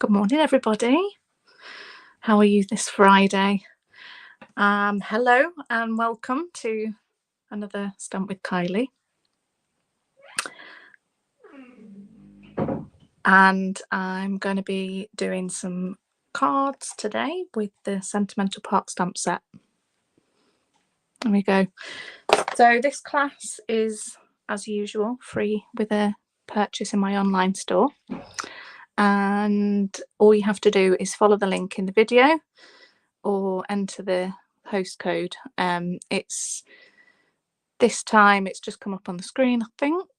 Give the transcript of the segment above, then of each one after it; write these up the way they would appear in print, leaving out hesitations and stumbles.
Good morning, everybody. How are you this Friday? Hello and welcome to another Stamp with Kylie. And I'm going to be doing some cards today with the Sentimental Park stamp set. There we go. So this class is, as usual, free with a purchase in my online store. And all you have to do is follow the link in the video or enter the host code. It's this time it's just come up on the screen, I think.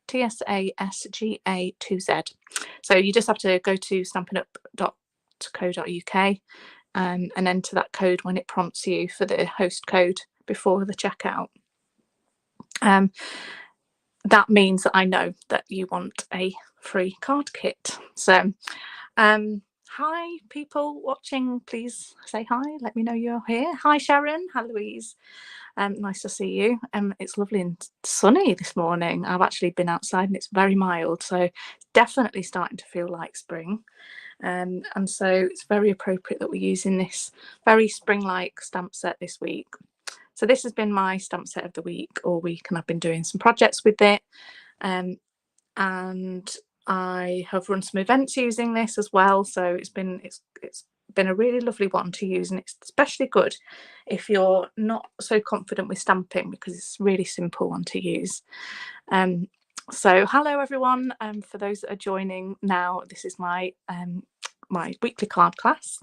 TSASGA2Z. So you just have to go to stampinup.co.uk and enter that code when it prompts you for the host code before the checkout. That means that I know that you want a free card kit. So hi people watching, please say hi, let me know you're here. Hi Sharon, hi Louise, nice to see you. It's lovely and sunny this morning. I've actually been outside and it's very mild, so it's definitely starting to feel like spring. And so it's very appropriate that we're using this very spring-like stamp set this week. So this has been my stamp set of the week all week, and I've been doing some projects with it. And I have run some events using this as well. So it's been a really lovely one to use, and it's especially good if you're not so confident with stamping because it's a really simple one to use. So hello everyone. For those that are joining now, this is my my weekly card class.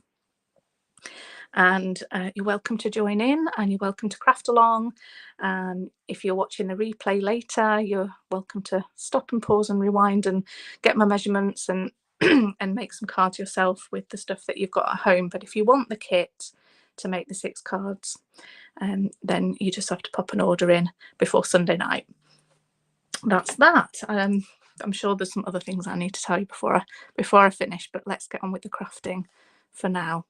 And you're welcome to join in and you're welcome to craft along. If you're watching the replay later, you're welcome to stop and pause and rewind and get my measurements and and make some cards yourself with the stuff that you've got at home. But if you want the kit to make the 6 cards, then you just have to pop an order in before Sunday night. That's that. I'm sure there's some other things I need to tell you before I finish, but let's get on with the crafting for now.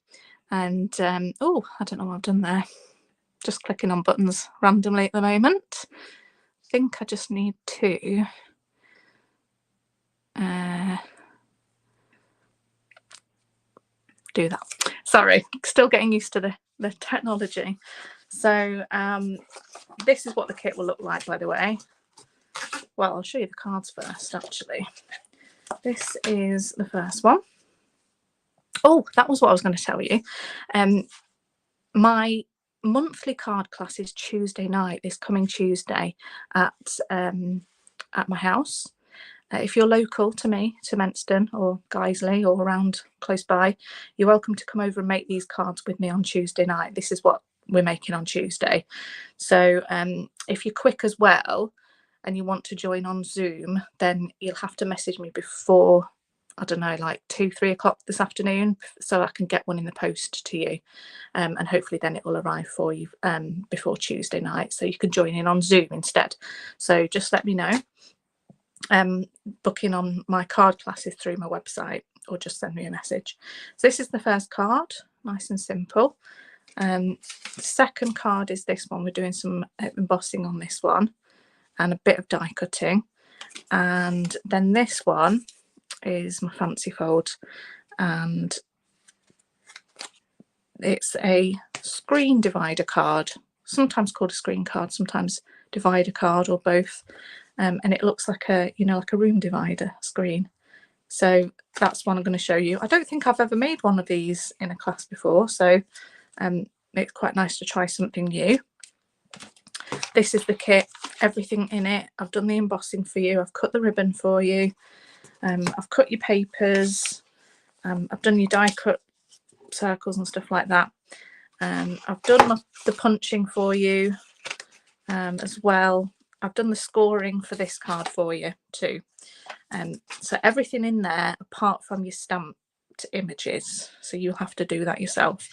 And oh, I don't know what I've done there. Just clicking on buttons randomly at the moment. I think I just need to do that. Sorry, still getting used to the technology. So this is what the kit will look like, by the way. Well, I'll show you the cards first, actually. This is the first one. Oh, that was what I was going to tell you. My monthly card class is Tuesday night, this coming Tuesday at my house. If you're local to me, to Menston or Guiseley or around close by, you're welcome to come over and make these cards with me on Tuesday night. This is what we're making on Tuesday. So if you're quick as well and you want to join on Zoom, then you'll have to message me before, I don't know, like 2-3 o'clock this afternoon, so I can get one in the post to you, and hopefully then it will arrive for you before Tuesday night, so you can join in on Zoom instead. So just let me know. Booking on my card classes through my website, or just send me a message. So this is the first card, nice and simple. The second card is this one. We're doing some embossing on this one and a bit of die cutting. And then this one is my fancy fold, and it's a screen divider card, sometimes called a screen card, sometimes divider card, or both. And it looks like a, you know, like a room divider screen. So that's one I'm going to show you. I don't think I've ever made one of these in a class before, so it's quite nice to try something new. This is the kit, everything in it. I've done the embossing for you, I've cut the ribbon for you, I've cut your papers, I've done your die cut circles and stuff like that. I've done the punching for you as well. I've done the scoring for this card for you too. So everything in there apart from your stamped images, so you'll have to do that yourself.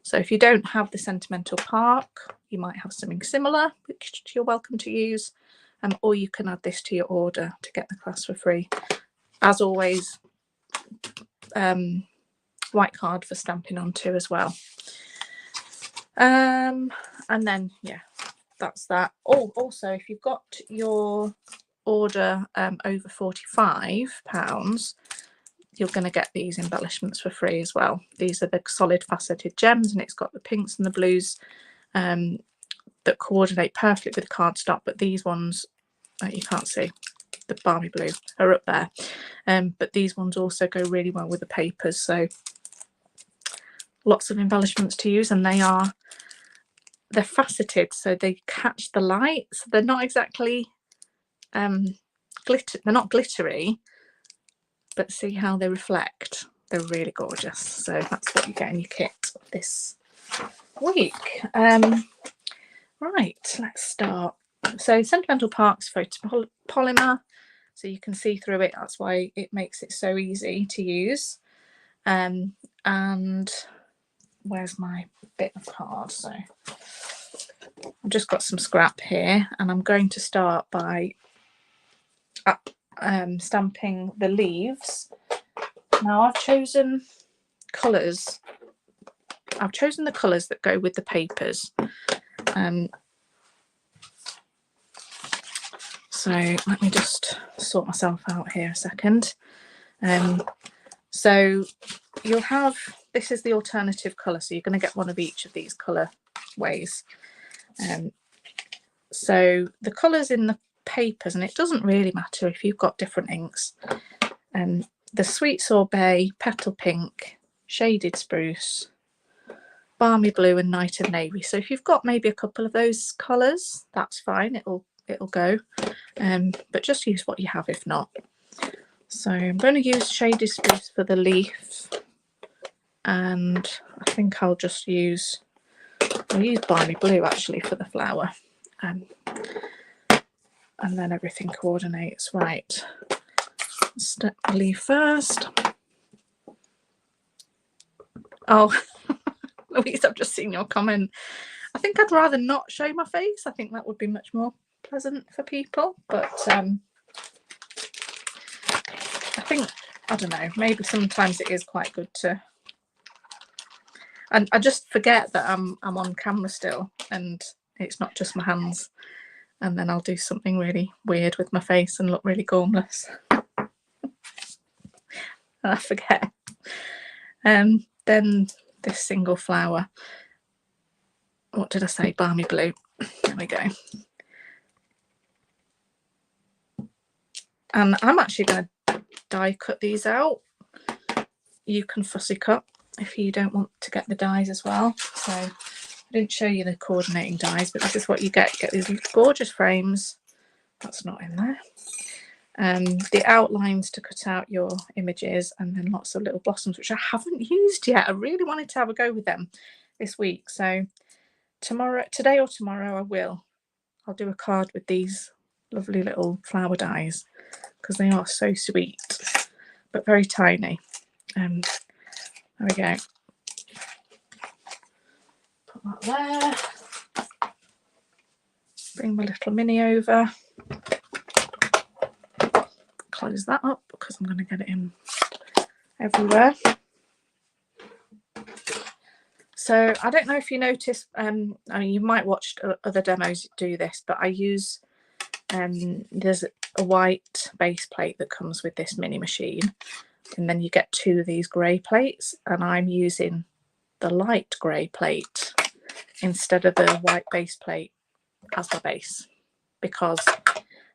So if you don't have the Sentimental Park, you might have something similar which you're welcome to use, or you can add this to your order to get the class for free. As always, white card for stamping onto as well. And then yeah, that's that. Oh, also if you've got your order over £45, you're going to get these embellishments for free as well. These are the solid faceted gems, and it's got the pinks and the blues that coordinate perfectly with the cardstock, but these ones you can't see, the balmy blue, are up there, but these ones also go really well with the papers. So lots of embellishments to use, and they're faceted, so they catch the light, so they're not exactly they're not glittery, but see how they reflect. They're really gorgeous. So that's what you get in your kit this week. Right, let's start. So Sentimental Park's photopolymer, so you can see through it. That's why it makes it so easy to use. And where's my bit of card? So I've just got some scrap here, and I'm going to start by stamping the leaves. Now I've chosen colours. I've chosen the colours that go with the papers. So let me just sort myself out here a second. So you'll have, this is the alternative colour, so you're going to get one of each of these colour ways. So the colours in the papers, and it doesn't really matter if you've got different inks, the Sweet Sorbet, Petal Pink, Shaded Spruce, Balmy Blue and Night of Navy. So if you've got maybe a couple of those colours, that's fine, it'll go, but just use what you have if not. So I'm going to use Shaded Spruce for the leaf, and I think I'll use Balmy Blue actually for the flower, and then everything coordinates. Right, step the leaf first. Oh, Louise, I've just seen your comment. I think I'd rather not show my face. I think that would be much more pleasant for people, but I think, I don't know, maybe sometimes it is quite good to, and I just forget that I'm on camera still and it's not just my hands, and then I'll do something really weird with my face and look really gormless. I forget. Then this single flower, what did I say, Balmy Blue, there we go. And I'm actually going to die cut these out. You can fussy cut if you don't want to get the dies as well. So I didn't show you the coordinating dies, but this is what you get. You get these gorgeous frames. That's not in there. The outlines to cut out your images, and then lots of little blossoms, which I haven't used yet. I really wanted to have a go with them this week. So today or tomorrow, I'll do a card with these lovely little flower dies, because they are so sweet, but very tiny. There we go. Put that there. Bring my little mini over. Close that up because I'm going to get it in everywhere. So I don't know if you notice, I mean, you might watch other demos do this, but I use, there's a white base plate that comes with this mini machine, and then you get two of these grey plates, and I'm using the light grey plate instead of the white base plate as my base, because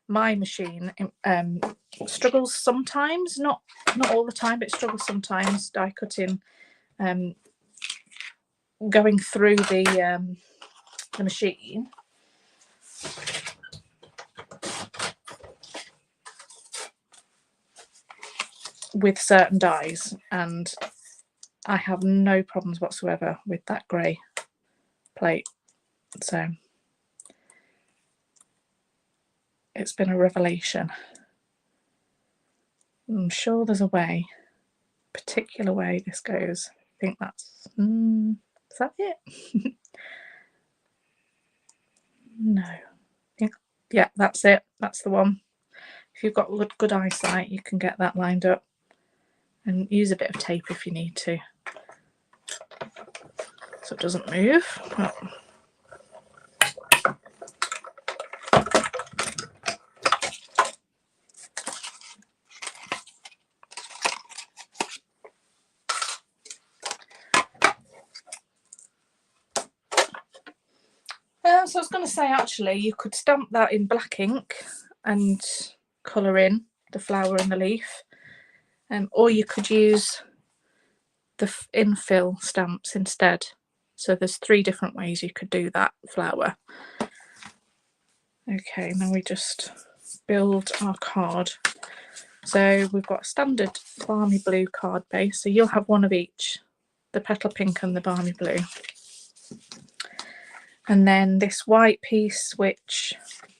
my machine struggles sometimes, not all the time, but it struggles sometimes, die cutting, going through the machine. With certain dies, and I have no problems whatsoever with that grey plate. So it's been a revelation. I'm sure there's a way, particular way this goes. I think that's, is that it? No. Yeah, that's it. That's the one. If you've got good eyesight, you can get that lined up, and use a bit of tape if you need to, so it doesn't move. But So I was going to say, actually, you could stamp that in black ink and colour in the flower and the leaf, or you could use the infill stamps instead. So there's 3 different ways you could do that flower. Okay, now we just build our card. So we've got a standard balmy blue card base, so you'll have one of each, the petal pink and the balmy blue. And then this white piece, which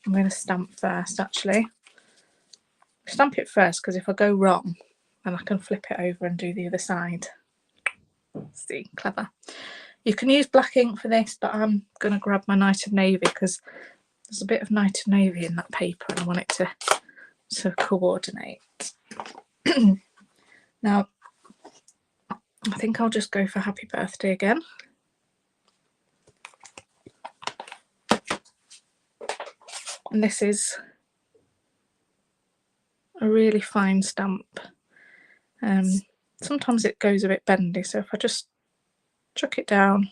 I'm going to stamp first actually. Stamp it first because if I go wrong, then I can flip it over and do the other side. See, clever. You can use black ink for this, but I'm going to grab my Night of Navy because there's a bit of Night of Navy in that paper and I want it to coordinate. Now, I think I'll just go for Happy Birthday again. And this is a really fine stamp. Sometimes it goes a bit bendy, so if I just chuck it down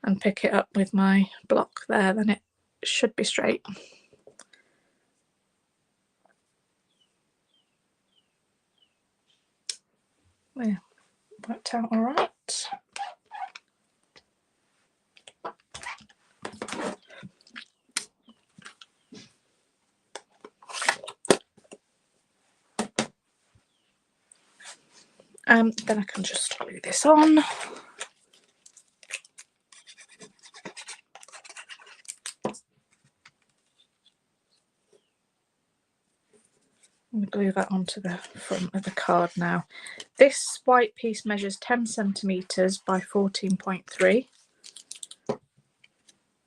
and pick it up with my block there, then it should be straight. Yeah, worked out all right. Then I can just glue this on. I'm going to glue that onto the front of the card now. This white piece measures 10 centimetres by 14.3.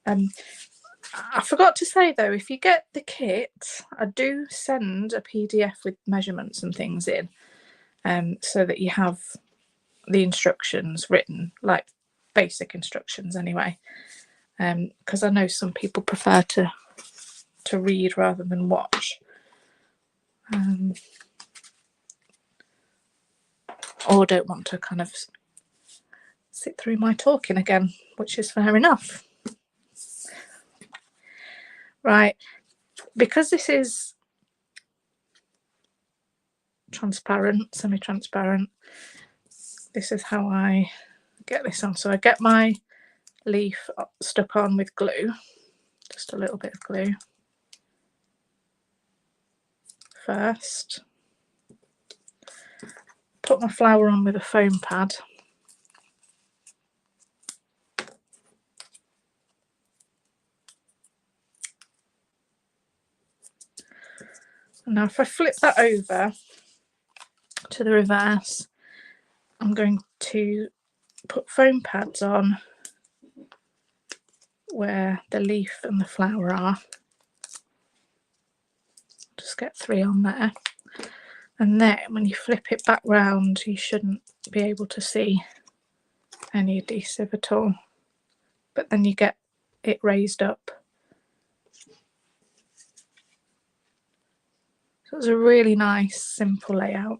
I forgot to say though, if you get the kit, I do send a PDF with measurements and things in, so that you have the instructions written, like basic instructions anyway, because I know some people prefer to read rather than watch, or don't want to kind of sit through my talking again, which is fair enough. Right, because this is transparent, semi-transparent, this is how I get this on. So I get my leaf stuck on with glue, just a little bit of glue first, put my flower on with a foam pad, and now if I flip that over to the reverse, I'm going to put foam pads on where the leaf and the flower are. Just get 3 on there, and then when you flip it back round, you shouldn't be able to see any adhesive at all, but then you get it raised up. So it's a really nice simple layout.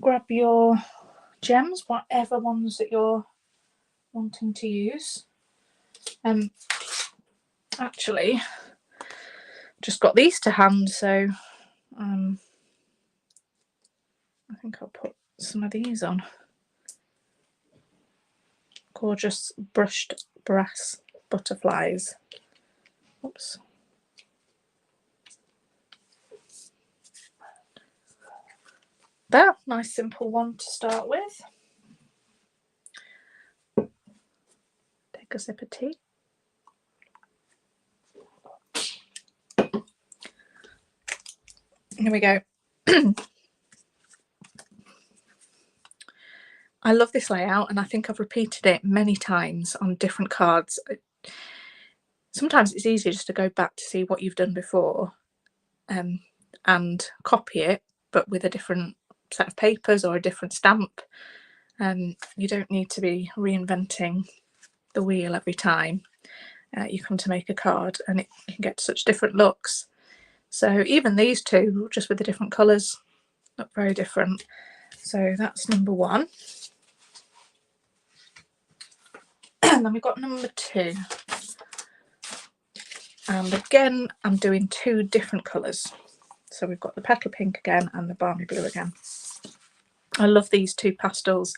Grab your gems, whatever ones that you're wanting to use. Actually just got these to hand, so I think I'll put some of these on. Gorgeous brushed brass butterflies. Oops. There, nice simple one to start with. Take a sip of tea. Here we go. I love this layout, and I think I've repeated it many times on different cards. Sometimes it's easier just to go back to see what you've done before, and copy it, but with a different set of papers or a different stamp. You don't need to be reinventing the wheel every time you come to make a card, and it can get such different looks. So even these two, just with the different colours, look very different. So that's number 1. And then we've got number 2. And again, I'm doing 2 different colours. So we've got the petal pink again and the balmy blue again. I love these 2 pastels.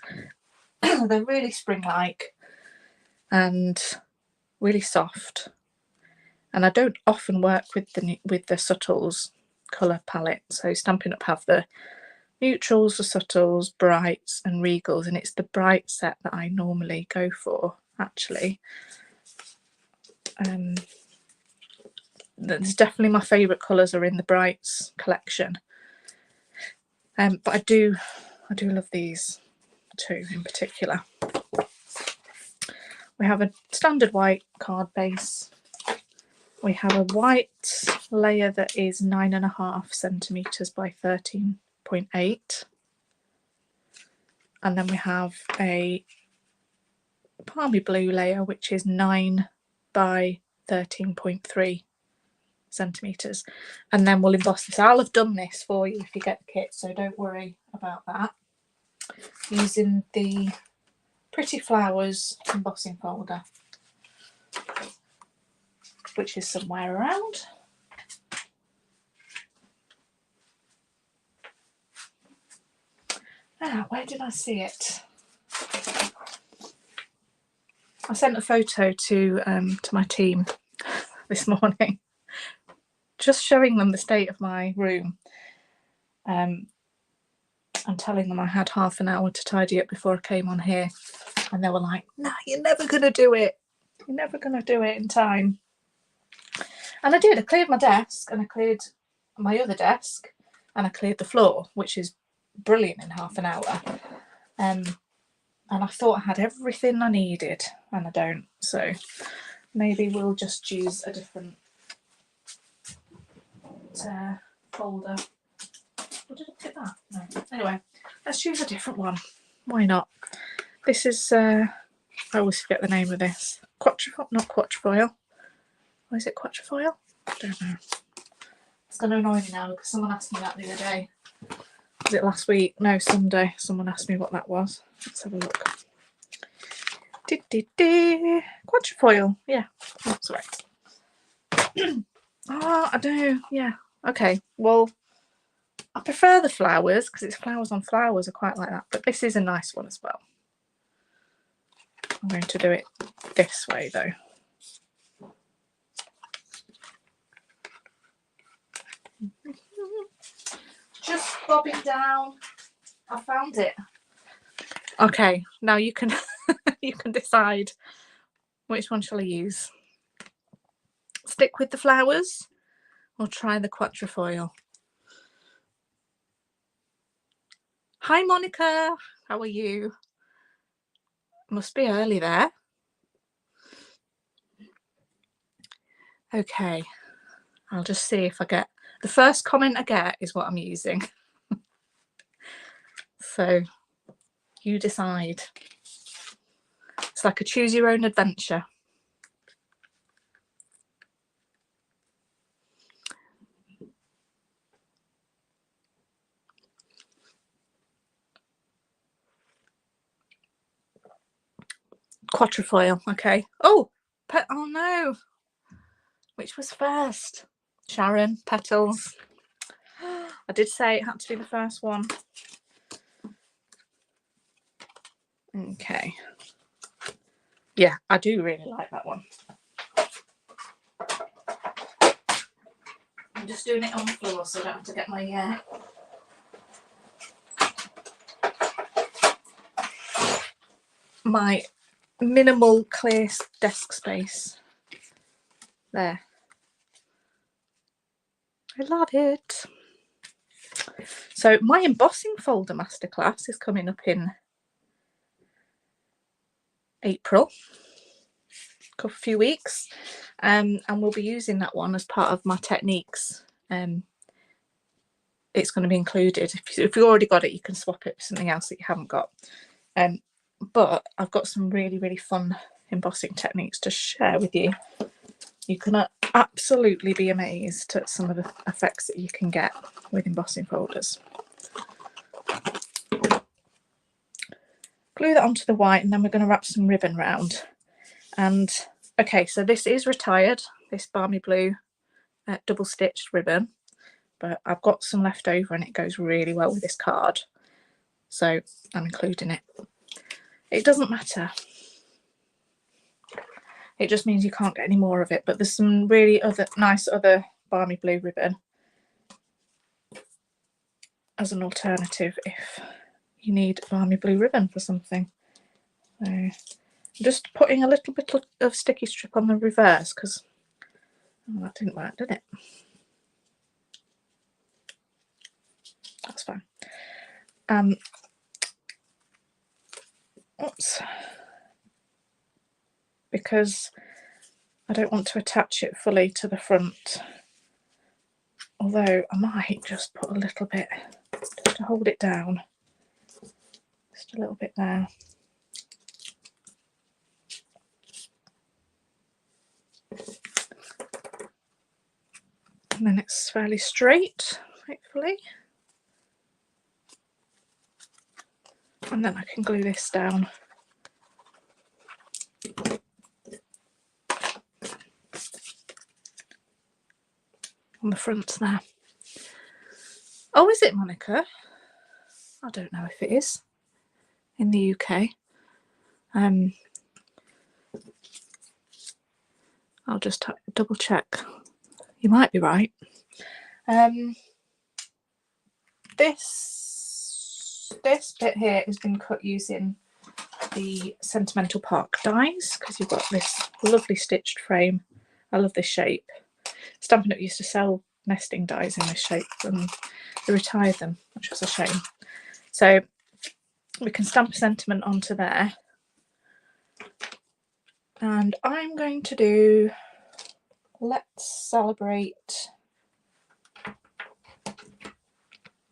They're really spring-like and really soft. And I don't often work with the subtles colour palette. So Stampin' Up have the neutrals, the subtles, brights and regals, and it's the bright set that I normally go for, actually. There's definitely my favourite colours are in the brights collection. But I do love these 2 in particular. We have a standard white card base. We have a white layer that is 9.5 centimetres by 13.8. And then we have a palmy blue layer, which is 9 by 13.3 centimetres. And then we'll emboss this. I'll have done this for you if you get the kit, so don't worry about that. Using the Pretty Flowers embossing folder, which is somewhere around. Ah, where did I see it? I sent a photo to my team this morning, just showing them the state of my room, and telling them I had half an hour to tidy up before I came on here, and they were like, "No, you're never going to do it. You're never going to do it in time." And I did. I cleared my desk, and I cleared my other desk, and I cleared the floor, which is brilliant in half an hour. And I thought I had everything I needed, and I don't. So maybe we'll just use a different folder. Or did I pick that? No. Anyway, let's choose a different one. Why not? This is, I always forget the name of this. Quatrefoil, not quatrefoil. Or is it quatrefoil? I don't know. It's going to annoy me now because someone asked me that the other day. Was it last week? No, Sunday. Someone asked me what that was. Let's have a look. Quatrefoil. Yeah, that's right. Oh, I do. Yeah. Okay. Well, I prefer the flowers because it's flowers on flowers. I quite like that. But this is a nice one as well. I'm going to do it this way though. Just bobbing down. I found it. Okay, now you can you can decide which one shall I use. Stick with the flowers or try the quatrefoil. Hi Monica, how are you? Must be early there. Okay, I'll just see if I get the first comment I get is what I'm using. So you decide. It's like a choose your own adventure. Quatrefoil, okay. Oh no. Which was first? Sharon, petals. I did say it had to be the first one. Okay. Yeah, I do really like that one. I'm just doing it on the floor so I don't have to get my my minimal clear desk space. There. I love it. So my embossing folder masterclass is coming up in April, a few weeks, and we'll be using that one as part of my techniques. It's going to be included. If you already got it, you can swap it for something else that you haven't got. But I've got some really, really fun embossing techniques to share with you. You can absolutely be amazed at some of the effects that you can get with embossing folders. Glue that onto the white, and then we're going to wrap some ribbon round. And okay, so this is retired. this Balmy Blue double stitched ribbon, but I've got some left over and it goes really well with this card, so I'm including it. It doesn't matter, it just means you can't get any more of it, but there's some really nice other Balmy Blue ribbon as an alternative if you need Balmy Blue ribbon for something. So I'm just putting a little bit of sticky strip on the reverse because that didn't work, did it? That's fine. Oops. Because I don't want to attach it fully to the front. Although I might just put a little bit just to hold it down. Just a little bit there. And then it's fairly straight, hopefully. And then I can glue this down. On the front there. Oh, is it, Monica? I don't know if it is in the UK. I'll just double check. You might be right. This bit here has been cut using the Sentimental Park dies because you've got this lovely stitched frame. I love this shape. Stampin' Up used to sell nesting dies in this shape and they retired them, which was a shame. So we can stamp a sentiment onto there. And I'm going to do Let's Celebrate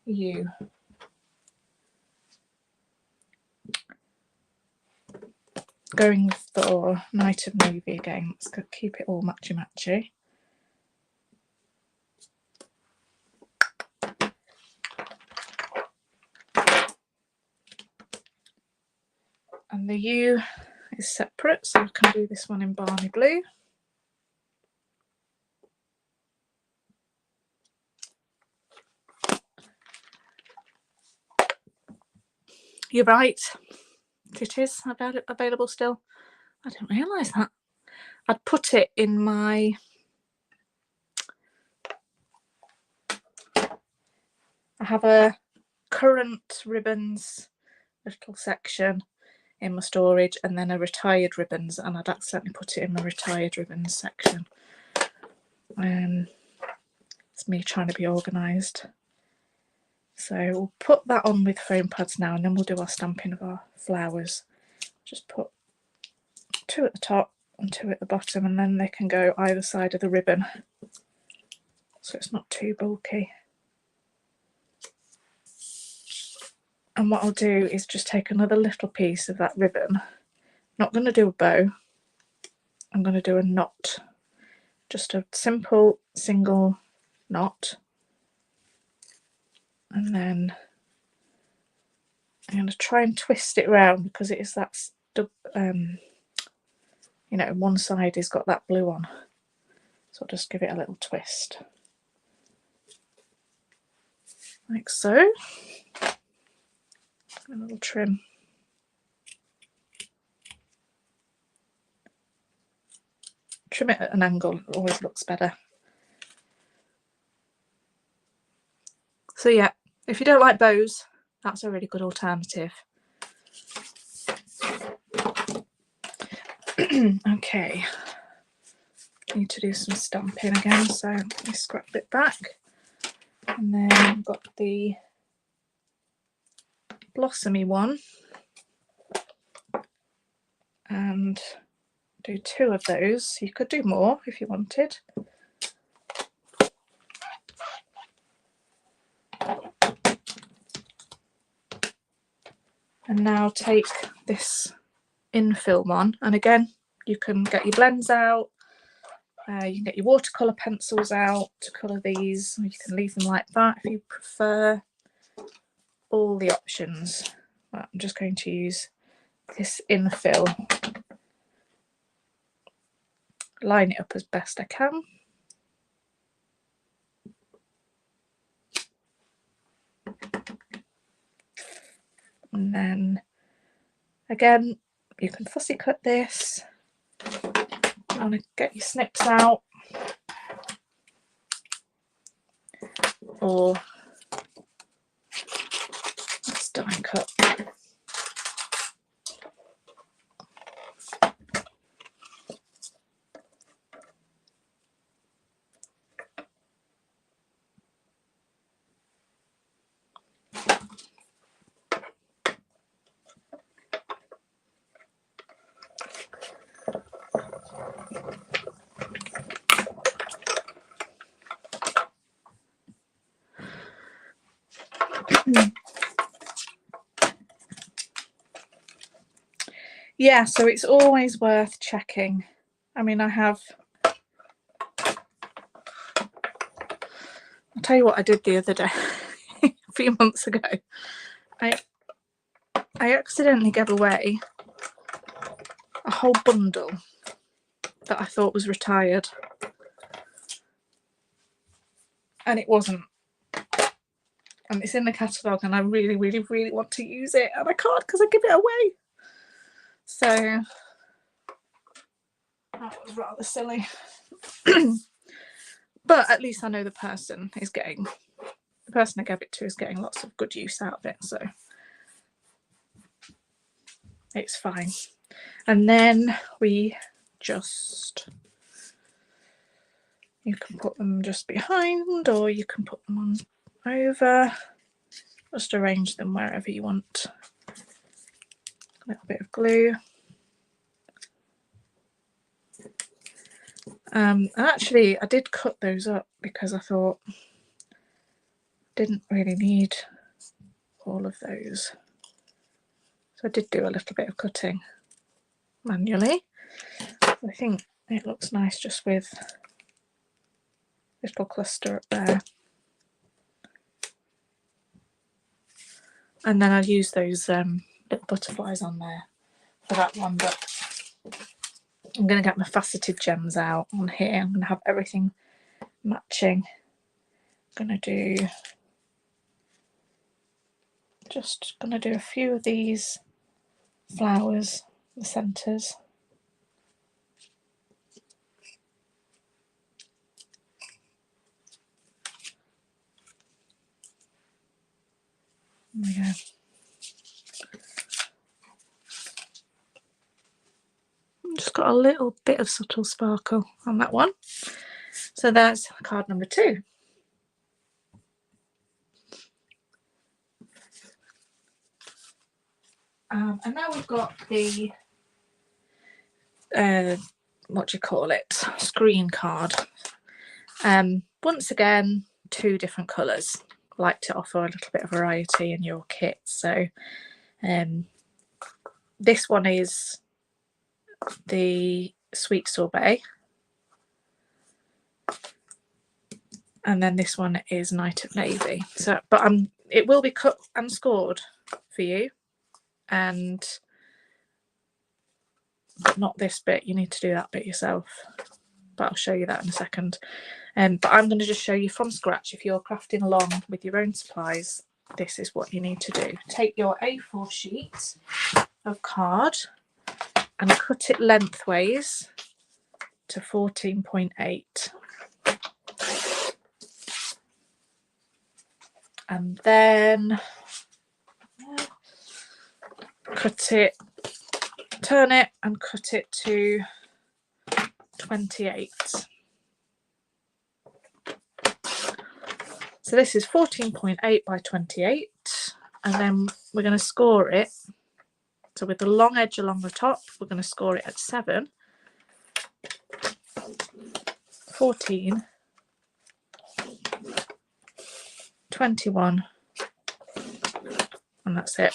You. Going for Night of Navy again. Let's keep it all matchy matchy. And the U is separate, so I can do this one in Balmy Blue. You're right, it is available still. I didn't realise that. I'd put it in my I have a current ribbons little section in my storage and then a retired ribbons, and I'd accidentally put it in my retired ribbons section. It's me trying to be organised. So we'll put that on with foam pads now and then we'll do our stamping of our flowers. Just put 2 at the top and 2 at the bottom, and then they can go either side of the ribbon so it's not too bulky. And what I'll do is just take another little piece of that ribbon. Not going to do a bow, I'm going to do a knot. Just a simple single knot. And then I'm going to try and twist it around because it is that, you know, one side has got that blue on. So I'll just give it a little twist. Like so. A little trim. Trim it at an angle, it always looks better. So yeah, if you don't like bows, that's a really good alternative. Okay, need to do some stamping again, so let me scrap it back. And then I've got the blossomy one, and do 2 of those. You could do more if you wanted. And now take this infill one, and again you can get your blends out, you can get your watercolour pencils out to colour these, or you can leave them like that if you prefer. All the options. But I'm just going to use this infill line it up as best I can. And then again, you can fussy cut this. You want to get your snips out, or let's die cut. Yeah, so it's always worth checking. I mean, I'll tell you what I did the other day, a few months ago. I accidentally gave away a whole bundle that I thought was retired, and it wasn't. And it's in the catalogue, and I really, really, really want to use it, and I can't because I give it away. So that was rather silly. But at least I know the person I gave it to is getting lots of good use out of it, so it's fine. And then you can put them just behind, or you can put them on over. Just arrange them wherever you want. A little bit of glue. And actually I did cut those up because I thought I didn't really need all of those. So I did do a little bit of cutting manually. I think it looks nice just with a little cluster up there. And then I'll use those little butterflies on there for that one, but I'm going to get my faceted gems out on here. I'm going to have everything matching. I'm going to do a few of these flowers, the centres. There we go. Just got a little bit of subtle sparkle on that one. So that's card number 2. And now we've got the screen card. Once again, 2 different colours. I like to offer a little bit of variety in your kit. So this one is the Sweet Sorbet, and then this one is Night of Navy. So, but it will be cut and scored for you, and not this bit. You need to do that bit yourself, but I'll show you that in a second. But I'm going to just show you from scratch. If you're crafting along with your own supplies, this is what you need to do. Take your A4 sheet of card and cut it lengthways to 14.8. And then turn it and cut it to 28. So this is 14.8 by 28, and then we're going to score it. So with the long edge along the top, we're going to score it at 7, 14, 21, and that's it.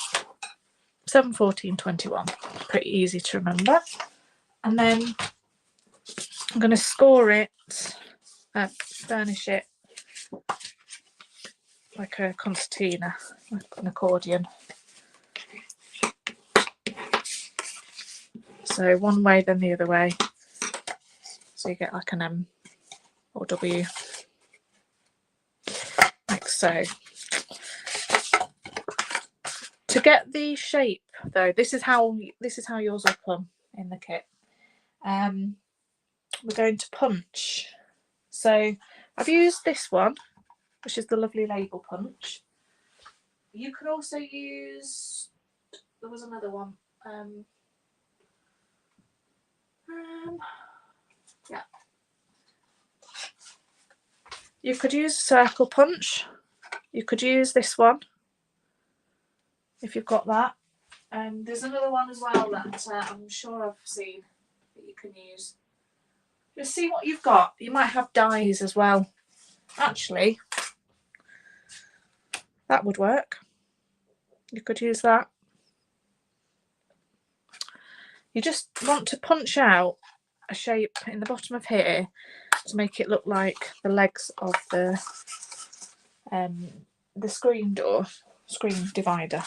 7, 14, 21. Pretty easy to remember. And then I'm going to score it, furnish it like a concertina, like an accordion. So one way, then the other way. So you get like an M or W, like so. To get the shape though, this is how yours will come in the kit. We're going to punch. So I've used this one, which is the lovely label punch. You can also use, there was another one. Yeah. You could use circle punch. You could use this one if you've got that. There's another one as well that I'm sure I've seen that you can use. Just see what you've got. You might have dies as well. Actually, that would work. You could use that. You just want to punch out a shape in the bottom of here to make it look like the legs of the screen divider.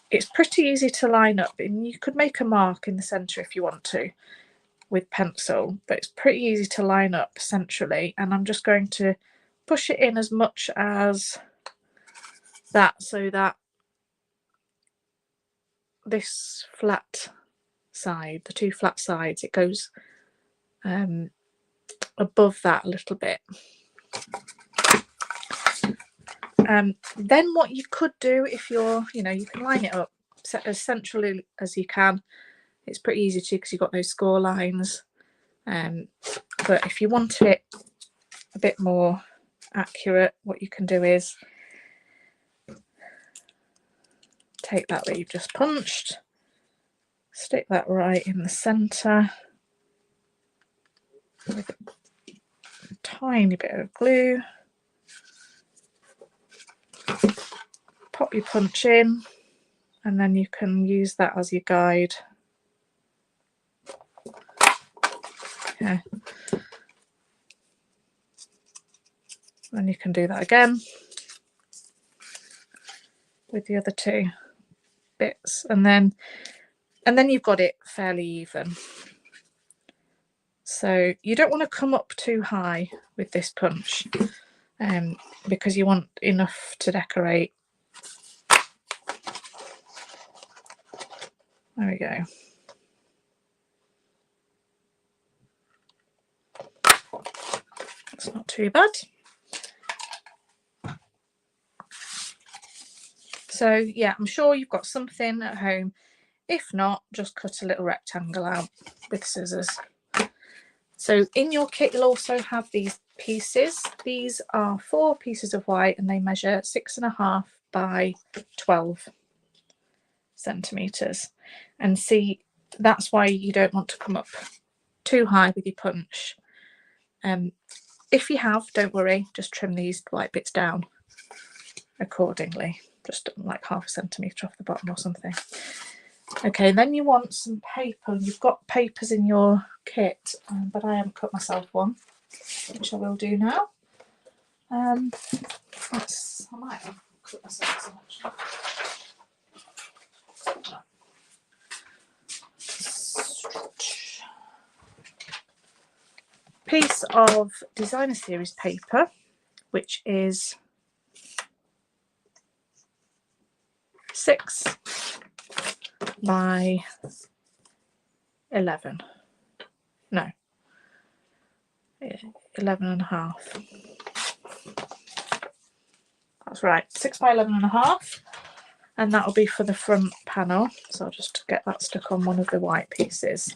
It's pretty easy to line up, and you could make a mark in the centre if you want to with pencil, but it's pretty easy to line up centrally. And I'm just going to push it in as much as that, so that this flat side, the two flat sides, it goes above that a little bit. Then what you could do, if you're, you can line it up as centrally as you can. It's pretty easy to, because you've got those score lines. But if you want it a bit more accurate, what you can do is take that you've just punched, stick that right in the centre with a tiny bit of glue, pop your punch in, and then you can use that as your guide. Okay. Then you can do that again with the other two bits, and then you've got it fairly even. So you don't want to come up too high with this punch, because you want enough to decorate. There we go. That's not too bad. So yeah, I'm sure you've got something at home. If not, just cut a little rectangle out with scissors. So in your kit, you'll also have these pieces. These are 4 pieces of white, and they measure 6.5 by 12 centimetres. And see, that's why you don't want to come up too high with your punch. If you have, don't worry, just trim these white bits down accordingly, just like 0.5 centimetre off the bottom or something. Okay, then you want some paper. You've got papers in your kit, but I haven't cut myself one, which I will do now. I might have cut myself some actually. Piece of designer series paper, which is 6 by 11. No, 11.5. That's right, 6 by 11.5, and that'll be for the front panel. So I'll just get that stuck on one of the white pieces.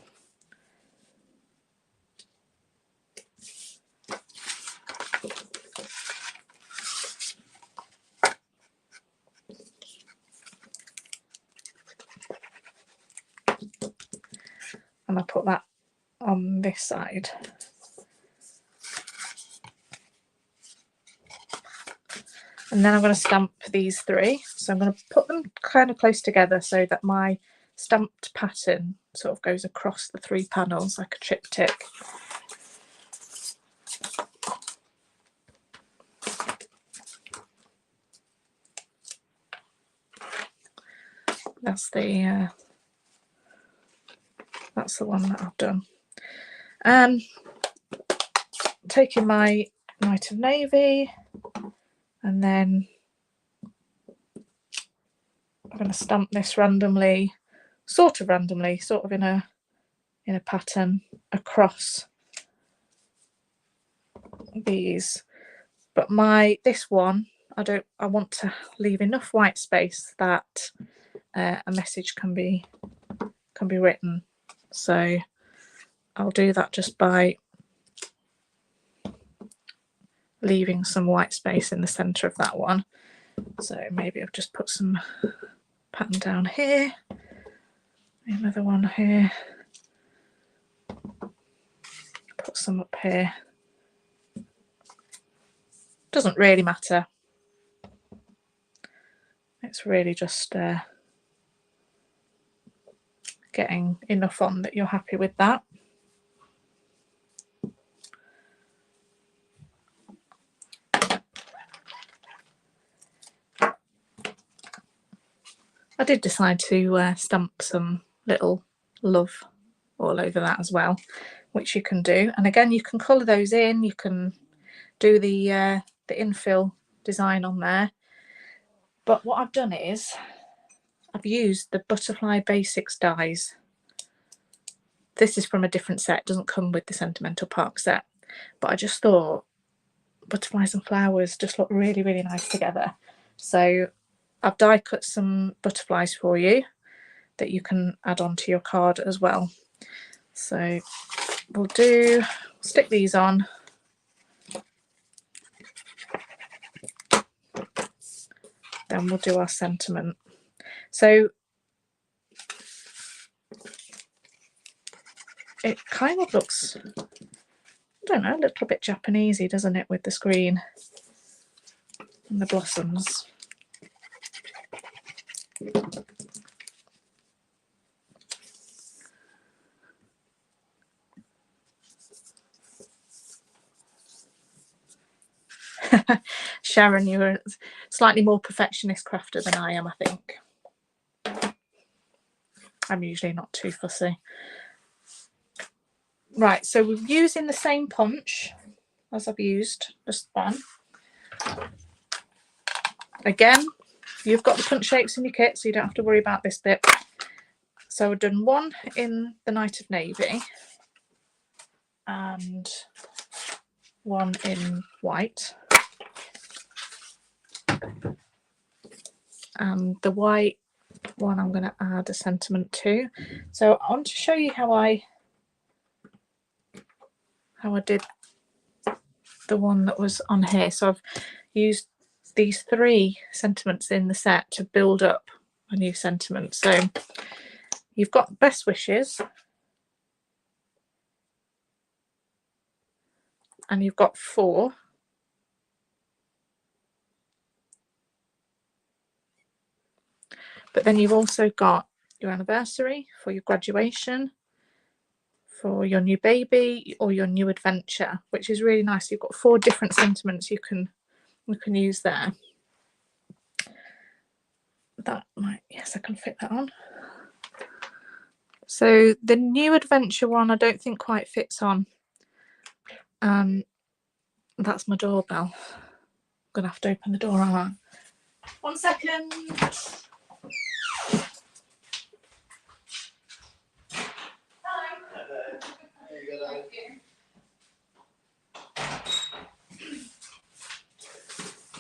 And I put that on this side. And then I'm going to stamp these 3. So I'm going to put them kind of close together so that my stamped pattern sort of goes across the 3 panels like a triptych. That's the one that I've done. Taking my Night of Navy, and then I'm going to stamp this randomly, sort of in a pattern across these. But this one, I want to leave enough white space that a message can be written. So I'll do that just by leaving some white space in the center of that one. So maybe I'll just put some pattern down here, another one here, put some up here. Doesn't really matter. It's really just getting enough on that you're happy with that. I did decide to stamp some little love all over that as well, which you can do. And again, you can colour those in. You can do the infill design on there. But what I've done is I've used the Butterfly Basics dies. This is from a different set. It doesn't come with the Sentimental Park set. But I just thought butterflies and flowers just look really, really nice together. So I've die cut some butterflies for you that you can add onto your card as well. So we'll stick these on. Then we'll do our sentiment. So it kind of looks, I don't know, a little bit Japanesey, doesn't it, with the screen and the blossoms. Sharon, you're a slightly more perfectionist crafter than I am, I think. I'm usually not too fussy. Right, so we're using the same punch as I've used just then. Again, you've got the punch shapes in your kit, so you don't have to worry about this bit. So I've done one in the Night of Navy and one in white. And the white one I'm going to add a sentiment to. So I want to show you how I did the one that was on here. So I've used these 3 sentiments in the set to build up a new sentiment. So you've got best wishes, and you've got 4. But then you've also got your anniversary, for your graduation, for your new baby, or your new adventure, which is really nice. You've got 4 different sentiments you can use there. That might, yes, I can fit that on. So the new adventure one I don't think quite fits on. That's my doorbell. I'm gonna have to open the door, aren't I? 1 second.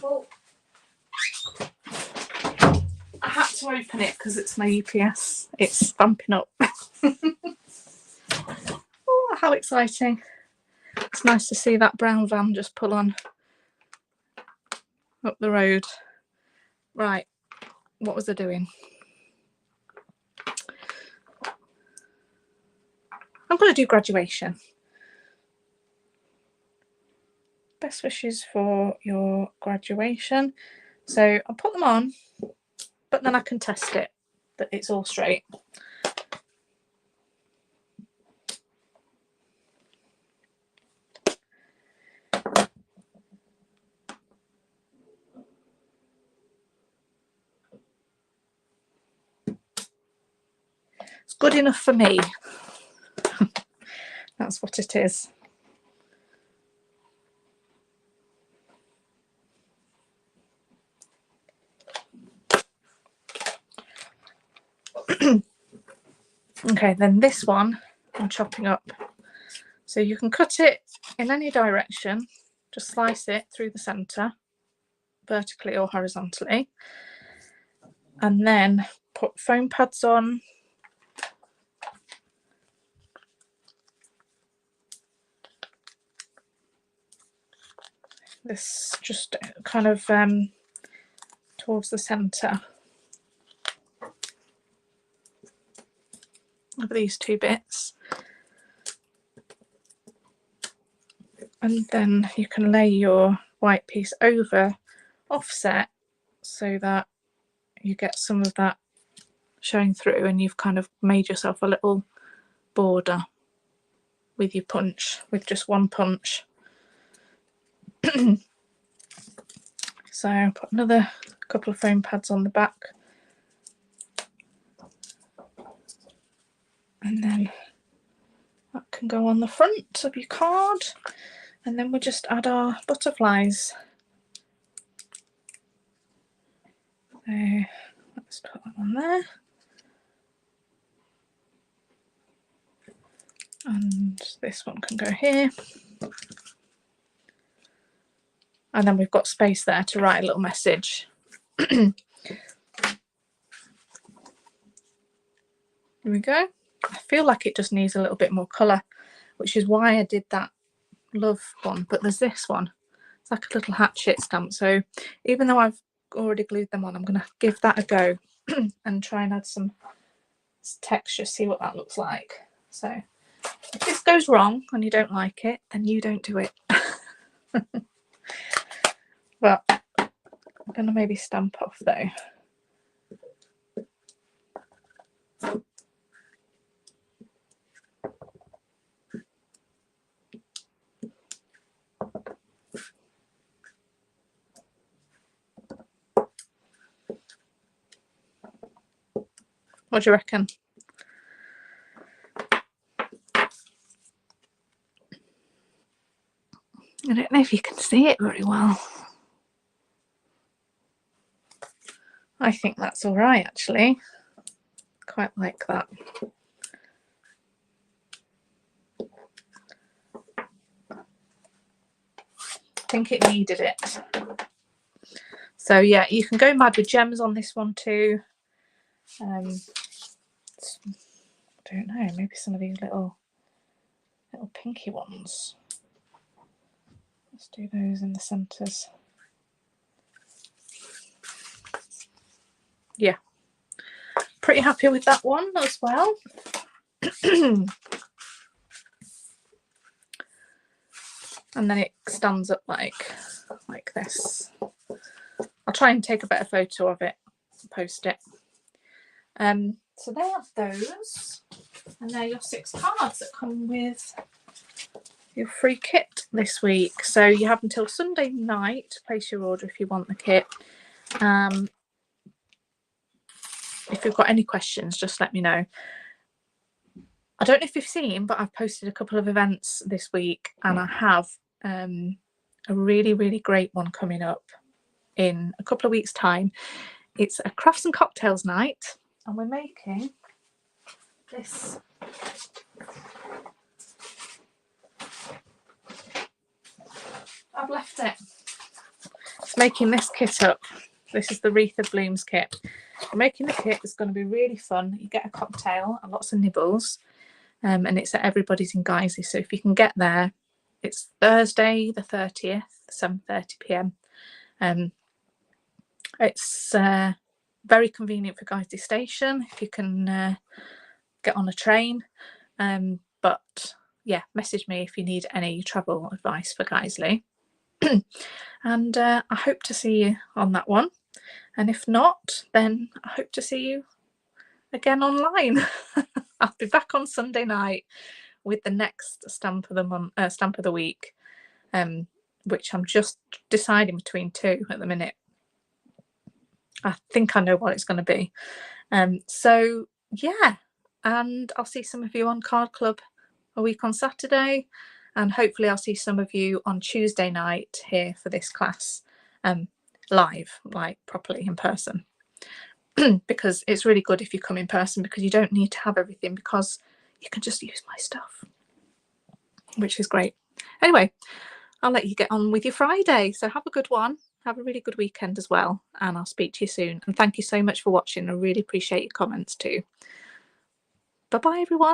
Well, I had to open it because it's my UPS. It's Stampin Up. Oh, how exciting. It's nice to see that brown van just pull on up the road. Right, what was I doing? I'm going to do graduation. Best wishes for your graduation. So I'll put them on, but then I can test it that it's all straight. It's good enough for me. That's what it is. Okay, then this one I'm chopping up. So you can cut it in any direction, just slice it through the centre, vertically or horizontally, and then put foam pads on. This just kind of towards the centre of these two bits. And then you can lay your white piece over offset so that you get some of that showing through, and you've kind of made yourself a little border with your punch, with just one punch. So put another couple of foam pads on the back, and then that can go on the front of your card, and then we'll just add our butterflies. So let's put that on there, and this one can go here, and then we've got space there to write a little message. Here we go. I feel like it just needs a little bit more colour, which is why I did that love one, but there's this one. It's like a little hatchet stamp, so even though I've already glued them on, I'm going to give that a go and try and add some texture, see what that looks like. So if this goes wrong and you don't like it, then you don't do it. But I'm going to maybe stamp off though. What do you reckon? I don't know if you can see it very well. I think that's all right, actually. Quite like that. I think it needed it. So yeah, you can go mad with gems on this one too. I don't know, maybe some of these little pinky ones. Let's do those in the centres. Yeah, pretty happy with that one as well. And then it stands up like this. I'll try and take a better photo of it and post it. So they are those, and they're your 6 cards that come with your free kit this week. So you have until Sunday night to place your order if you want the kit. If you've got any questions, just let me know. I don't know if you've seen, but I've posted a couple of events this week, and I have a really, really great one coming up in a couple of weeks' time. It's a crafts and cocktails night, and we're making this I've left it. It's making this kit up. This is the Wreath of Blooms kit. Making the kit is going to be really fun. You get a cocktail and lots of nibbles, and it's at Everybody's in Guiseley. So if you can get there, it's Thursday the 30th, 7:30 p.m. It's very convenient for Guiseley Station if you can get on a train. But yeah, message me if you need any travel advice for Guiseley. And I hope to see you on that one. And if not, then I hope to see you again online. I'll be back on Sunday night with the next stamp of the month, stamp of the week, which I'm just deciding between 2 at the minute. I think I know what it's going to be. So yeah, and I'll see some of you on Card Club a week on Saturday, and hopefully I'll see some of you on Tuesday night here for this class, live, like properly in person. Because it's really good if you come in person, because you don't need to have everything, because you can just use my stuff, which is great. Anyway, I'll let you get on with your Friday. So have a good one. Have a really good weekend as well. And I'll speak to you soon. And thank you so much for watching. I really appreciate your comments too. Bye-bye, everyone.